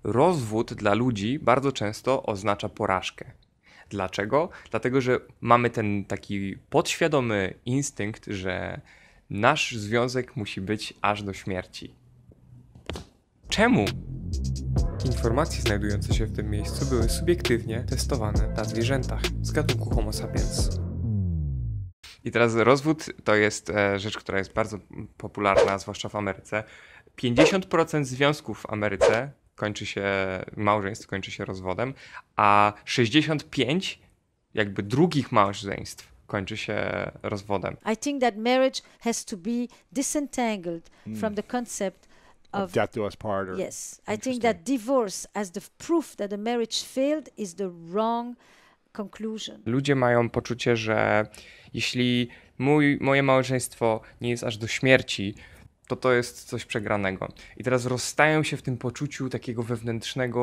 rozwód dla ludzi bardzo często oznacza porażkę. Dlaczego? Dlatego, że mamy ten taki podświadomy instynkt, że nasz związek musi być aż do śmierci. Czemu? Informacje znajdujące się w tym miejscu były subiektywnie testowane na zwierzętach z gatunku Homo sapiens. I teraz rozwód to jest rzecz, która jest bardzo popularna, zwłaszcza w Ameryce. 50% związków w Ameryce małżeństw kończy się rozwodem, a 65 jakby drugich małżeństw kończy się rozwodem. I think that marriage has to be disentangled from the concept of death do us part. Yes, I think that divorce as the proof that the marriage failed is the wrong conclusion. Ludzie mają poczucie, że jeśli moje małżeństwo nie jest aż do śmierci, to jest coś przegranego. I teraz rozstają się w tym poczuciu takiego wewnętrznego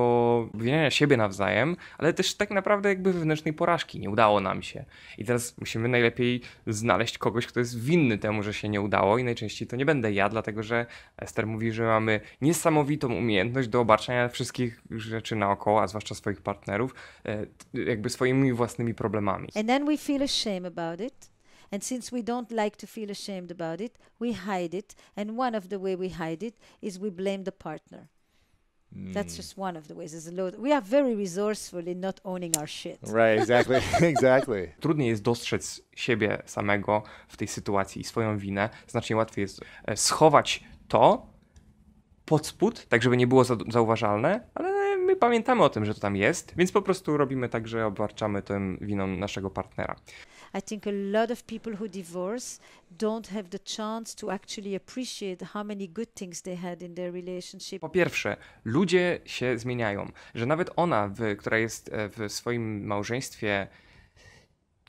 obwiniania siebie nawzajem, ale też tak naprawdę jakby wewnętrznej porażki. Nie udało nam się. I teraz musimy najlepiej znaleźć kogoś, kto jest winny temu, że się nie udało i najczęściej to nie będę ja, dlatego że Esther mówi, że mamy niesamowitą umiejętność do obarczania wszystkich rzeczy naokoło, a zwłaszcza swoich partnerów, jakby swoimi własnymi problemami. And then we feel ashamed about it. And since we don't like to feel ashamed about it, we hide it. And one of the way we hide it is we blame the partner. That's just one of the ways. There's a lot. We are very resourceful in not owning our shit. Right, exactly, exactly. Trudniej jest dostrzec siebie samego w tej sytuacji i swoją winę. Znacznie łatwiej jest schować to pod spód, tak żeby nie było zauważalne, ale my pamiętamy o tym, że to tam jest, więc po prostu robimy tak, że obarczamy tym winą naszego partnera. I think a lot of people who divorce don't have the chance to actually appreciate how many good things they had in their relationship. Po pierwsze, ludzie się zmieniają, że nawet ona, która jest w swoim małżeństwie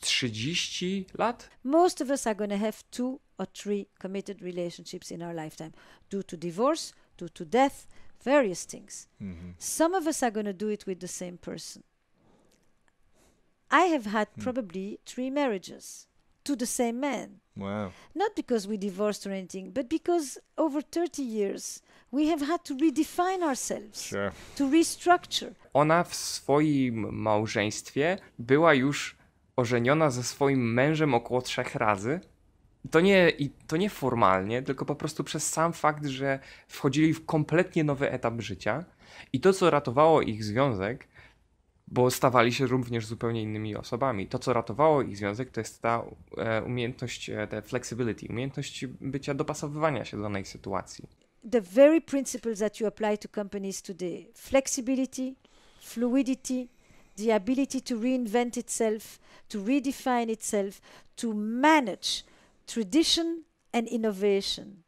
30 lat. Most of us are going to have 2 or 3 committed relationships in our lifetime, due to divorce, due to death, various things. Some of us are going to do it with the same person. I have had probably 3 marriages to the same man. Wow. Not because we divorced or anything, but because over 30 years we have had to redefine ourselves, Sure. to restructure. Ona w swoim małżeństwie była już ożeniona ze swoim mężem około 3 razy. To nie formalnie, tylko po prostu przez sam fakt, że wchodzili w kompletnie nowy etap życia. I to, co ratowało ich związek, bo stawali się również zupełnie innymi osobami. To, co ratowało ich związek, to jest ta umiejętność, ta flexibility, umiejętność bycia, dopasowywania się do danej sytuacji. The very principles that you apply to companies today, flexibility, fluidity, the ability to reinvent itself, to redefine itself, to manage tradition and innovation,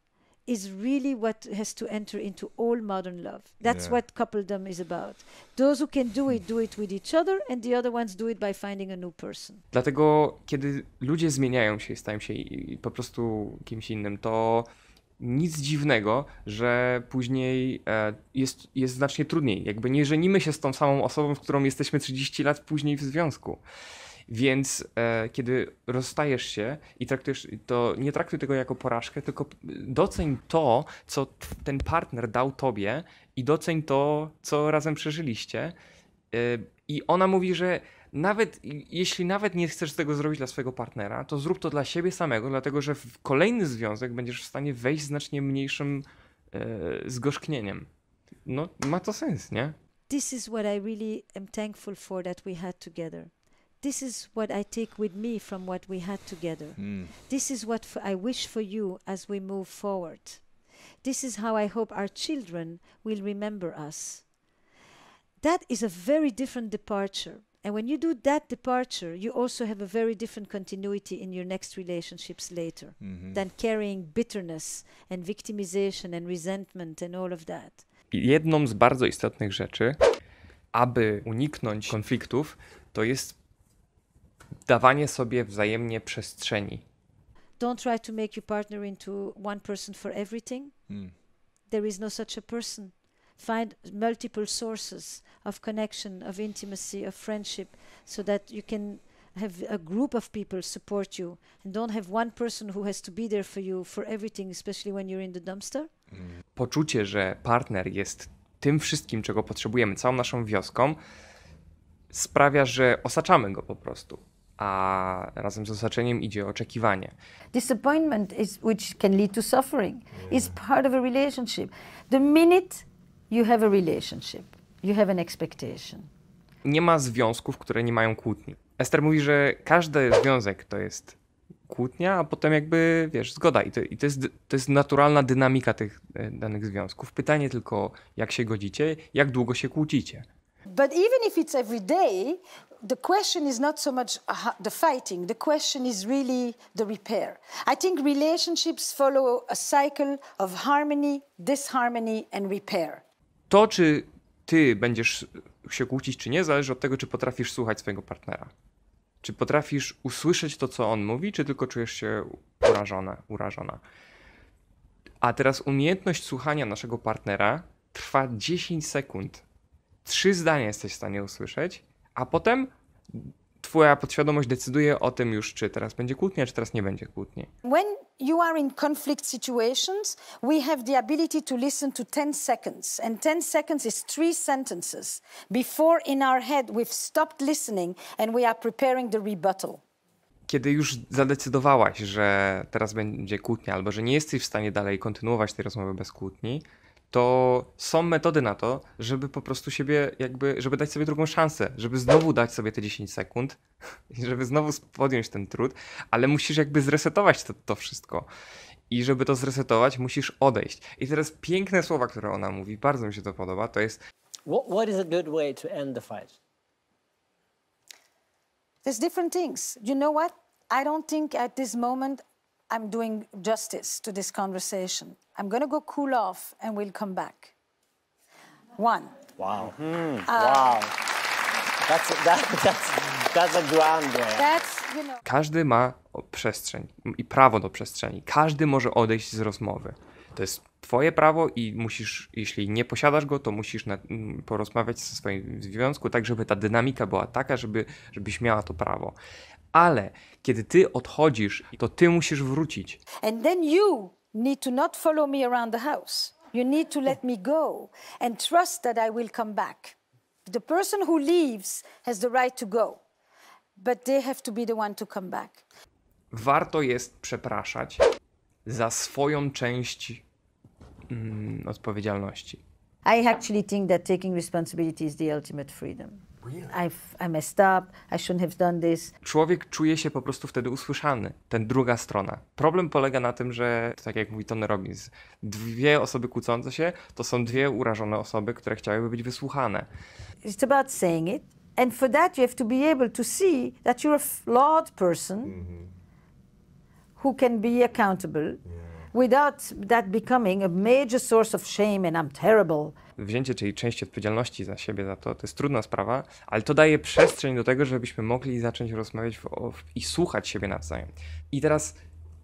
is really what has to enter into all modern love. That's what coupledom is about. Those who can do it with each other, and the other ones do it by finding a new person. Dlatego, kiedy ludzie zmieniają się i stają się po prostu kimś innym, to nic dziwnego, że później jest znacznie trudniej. Jakby nie żenimy się z tą samą osobą, z którą jesteśmy 30 lat później w związku. Więc kiedy rozstajesz się i traktujesz to, nie traktuj tego jako porażkę, tylko doceń to, co ten partner dał tobie i doceń to, co razem przeżyliście. I ona mówi, że jeśli nawet nie chcesz tego zrobić dla swojego partnera, to zrób to dla siebie samego, dlatego że w kolejny związek będziesz w stanie wejść z znacznie mniejszym zgorzknieniem. No, ma to sens, nie? This is what I really am thankful for that we had together. This is what I take with me from what we had together. This is what I wish for you as we move forward. This is how I hope our children will remember us. That is a very different departure. And when you do that departure, you also have a very different continuity in your next relationships later than carrying bitterness and victimization and resentment and all of that. Jedną z bardzo istotnych rzeczy, aby uniknąć konfliktów, to jest dawanie sobie wzajemnie przestrzeni. Don't try to make your partner into one person for everything. There is no such a person. Find multiple sources of connection, of intimacy, of friendship, so that you can have a group of people support you, and don't have one person who has to be there for you for everything, especially when you're in the dumpster. Poczucie, że partner jest tym wszystkim, czego potrzebujemy, całą naszą wioską, sprawia, że osaczamy go po prostu. A razem z osaczeniem idzie oczekiwanie. Disappointment which can lead to suffering, is part of a relationship. The minute you have a relationship, you have an expectation. Nie ma związków, które nie mają kłótni. Esther mówi, że każdy związek to jest kłótnia, a potem jakby, wiesz, zgoda. I to jest naturalna dynamika tych danych związków. Pytanie tylko, jak się godzicie, jak długo się kłócicie. But even if it's every day, the question is not so much the fighting. The question is really the repair. I think relationships follow a cycle of harmony, disharmony and repair. To, czy ty będziesz się kłócić, czy nie, zależy od tego, czy potrafisz słuchać swojego partnera. Czy potrafisz usłyszeć to, co on mówi, czy tylko czujesz się urażona. A teraz umiejętność słuchania naszego partnera trwa 10 sekund. 3 zdania jesteś w stanie usłyszeć, a potem twoja podświadomość decyduje o tym już, czy teraz będzie kłótnia, czy teraz nie będzie kłótni. When you are in conflict situations, we have the ability to listen to 10 seconds. And 10 seconds is 3 sentences. Before in our head we've stopped listening and we are preparing the rebuttal. Kiedy już zadecydowałaś, że teraz będzie kłótnia, albo że nie jesteś w stanie dalej kontynuować tej rozmowy bez kłótni, to są metody na to, żeby po prostu żeby dać sobie drugą szansę, żeby znowu dać sobie te 10 sekund, żeby znowu podjąć ten trud, ale musisz jakby zresetować to wszystko. I żeby to zresetować, musisz odejść. I teraz piękne słowa, które ona mówi, bardzo mi się to podoba, to jest... What is a good way to end the fight? There's different things. You know what? I don't think at this moment I'm doing justice to this conversation. I'm going to go cool off and we'll come back. 1. Wow. Wow. That's a grand way. That's, you know. Każdy ma przestrzeń i prawo do przestrzeni. Każdy może odejść z rozmowy. To jest twoje prawo i musisz, jeśli nie posiadasz go, to musisz porozmawiać ze swoim związku, tak żeby ta dynamika była taka, żebyś miała to prawo. Ale kiedy ty odchodzisz, to ty musisz wrócić. And then you need to not follow me around the house. You need to let me go and trust that I will come back. The person who leaves has the right to go, but they have to be the one to come back. Warto jest przepraszać za swoją część odpowiedzialności. I actually think that taking responsibility is the ultimate freedom. Really? I messed up, I shouldn't have done this. Człowiek czuje się po prostu wtedy usłyszany, ten druga strona. Problem polega na tym, że, tak jak mówi Tony Robbins, 2 osoby kłócące się to są 2 urażone osoby, które chciałyby być wysłuchane. It's about saying it, and for that you have to be able to see that you're a flawed person who can be accountable without that becoming a major source of shame and I'm terrible. Wzięcie, czyli część odpowiedzialności za siebie, za to jest trudna sprawa, ale to daje przestrzeń do tego, żebyśmy mogli zacząć rozmawiać i słuchać siebie nawzajem. I teraz,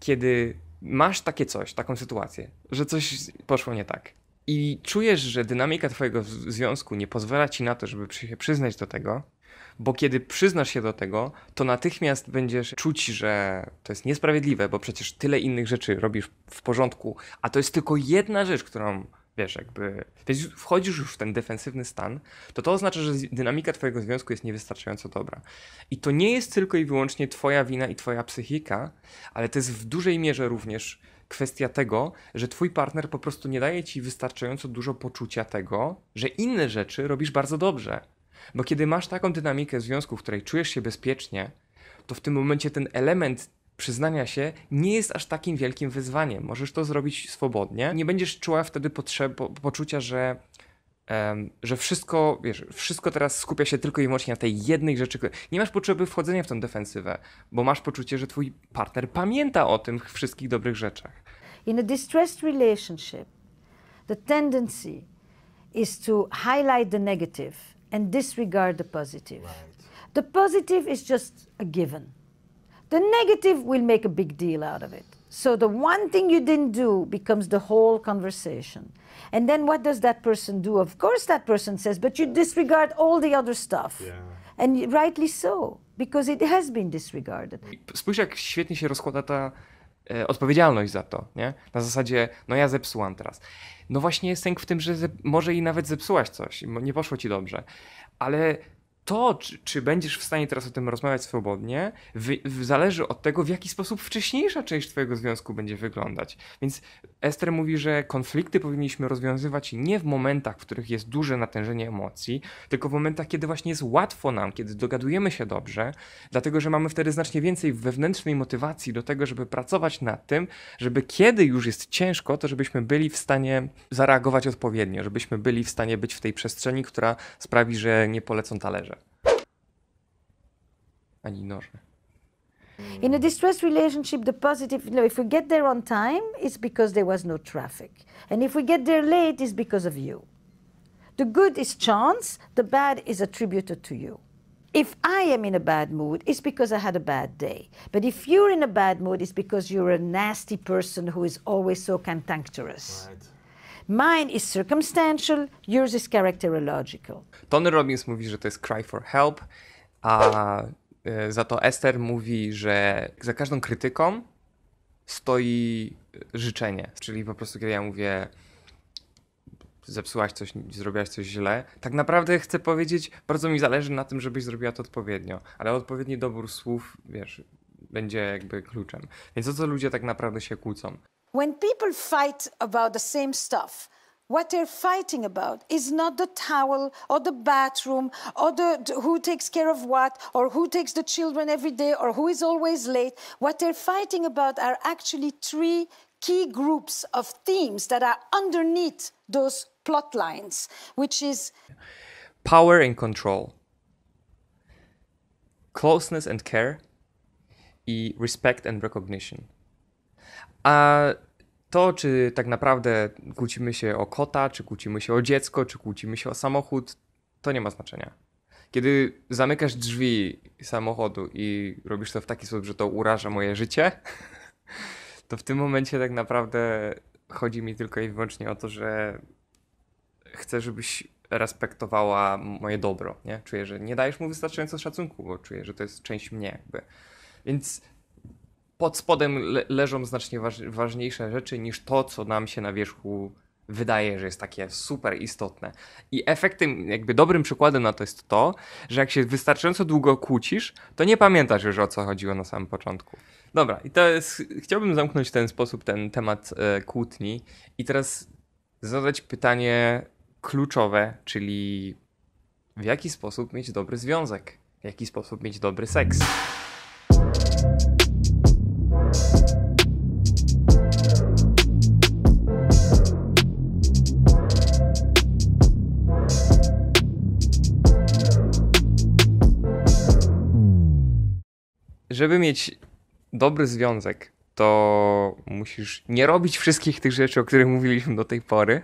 kiedy masz takie coś, taką sytuację, że coś poszło nie tak i czujesz, że dynamika twojego związku nie pozwala ci na to, żeby się przyznać do tego, bo kiedy przyznasz się do tego, to natychmiast będziesz czuć, że to jest niesprawiedliwe, bo przecież tyle innych rzeczy robisz w porządku, a to jest tylko jedna rzecz, którą wiesz, jakby wchodzisz już w ten defensywny stan, to oznacza, że dynamika twojego związku jest niewystarczająco dobra. I to nie jest tylko i wyłącznie twoja wina i twoja psychika, ale to jest w dużej mierze również kwestia tego, że twój partner po prostu nie daje ci wystarczająco dużo poczucia tego, że inne rzeczy robisz bardzo dobrze. Bo kiedy masz taką dynamikę związku, w której czujesz się bezpiecznie, to w tym momencie ten element przyznania się nie jest aż takim wielkim wyzwaniem. Możesz to zrobić swobodnie. Nie będziesz czuła wtedy poczucia, że wszystko, wiesz, wszystko teraz skupia się tylko i wyłącznie na tej jednej rzeczy. Nie masz potrzeby wchodzenia w tę defensywę, bo masz poczucie, że twój partner pamięta o tych wszystkich dobrych rzeczach. In a distressed relationship, the tendency is to highlight the negative and disregard the positive. Right. The positive is just a given. The negative will make a big deal out of it. So the one thing you didn't do becomes the whole conversation. And then what does that person do? Of course that person says, but you disregard all the other stuff. Yeah. And rightly so, because it has been disregarded. Spójrz, jak świetnie się rozkłada ta odpowiedzialność za to, nie? Na zasadzie, no ja zepsułam teraz. No właśnie jest sęk w tym, że może i nawet zepsułaś coś, nie poszło ci dobrze, ale to, czy będziesz w stanie teraz o tym rozmawiać swobodnie, zależy od tego, w jaki sposób wcześniejsza część twojego związku będzie wyglądać. Więc Esther mówi, że konflikty powinniśmy rozwiązywać nie w momentach, w których jest duże natężenie emocji, tylko w momentach, kiedy właśnie jest łatwo nam, kiedy dogadujemy się dobrze, dlatego, że mamy wtedy znacznie więcej wewnętrznej motywacji do tego, żeby pracować nad tym, żeby kiedy już jest ciężko, to żebyśmy byli w stanie zareagować odpowiednio, żebyśmy byli w stanie być w tej przestrzeni, która sprawi, że nie polecą talerze. Ani noże. In a distressed relationship, the positive, if we get there on time, it's because there was no traffic. And if we get there late, it's because of you. The good is chance, the bad is attributed to you. If I am in a bad mood, it's because I had a bad day. But if you're in a bad mood, it's because you're a nasty person who is always so cantankerous. Right. Mine is circumstantial, yours is characterological. Tony Robbins mówi, że to jest cry for help, a za to Esther mówi, że za każdą krytyką stoi życzenie. Czyli po prostu kiedy ja mówię, zepsułaś coś, zrobiłaś coś źle, tak naprawdę chcę powiedzieć, bardzo mi zależy na tym, żebyś zrobiła to odpowiednio, ale odpowiedni dobór słów, wiesz, będzie jakby kluczem. Więc o co ludzie tak naprawdę się kłócą? When people fight about the same stuff, what they're fighting about is not the towel or the bathroom or who takes care of what or who takes the children every day or who is always late. What they're fighting about are actually three key groups of themes that are underneath those plot lines, which is power and control, closeness and care i respect and recognition. A to, czy tak naprawdę kłócimy się o kota, czy kłócimy się o dziecko, czy kłócimy się o samochód, to nie ma znaczenia. Kiedy zamykasz drzwi samochodu i robisz to w taki sposób, że to uraża moje życie, to w tym momencie tak naprawdę chodzi mi tylko i wyłącznie o to, że chcę, żebyś respektowała moje dobro, nie? Czuję, że nie dajesz mu wystarczająco szacunku, bo czuję, że to jest część mnie jakby. Więc pod spodem leżą znacznie ważniejsze rzeczy niż to, co nam się na wierzchu wydaje, że jest takie super istotne. I efektem, jakby dobrym przykładem na to jest to, że jak się wystarczająco długo kłócisz, to nie pamiętasz już, o co chodziło na samym początku. Dobra, i to jest, chciałbym zamknąć w ten sposób ten temat kłótni i teraz zadać pytanie kluczowe, czyli w jaki sposób mieć dobry związek? W jaki sposób mieć dobry seks? Żeby mieć dobry związek, to musisz nie robić wszystkich tych rzeczy, o których mówiliśmy do tej pory.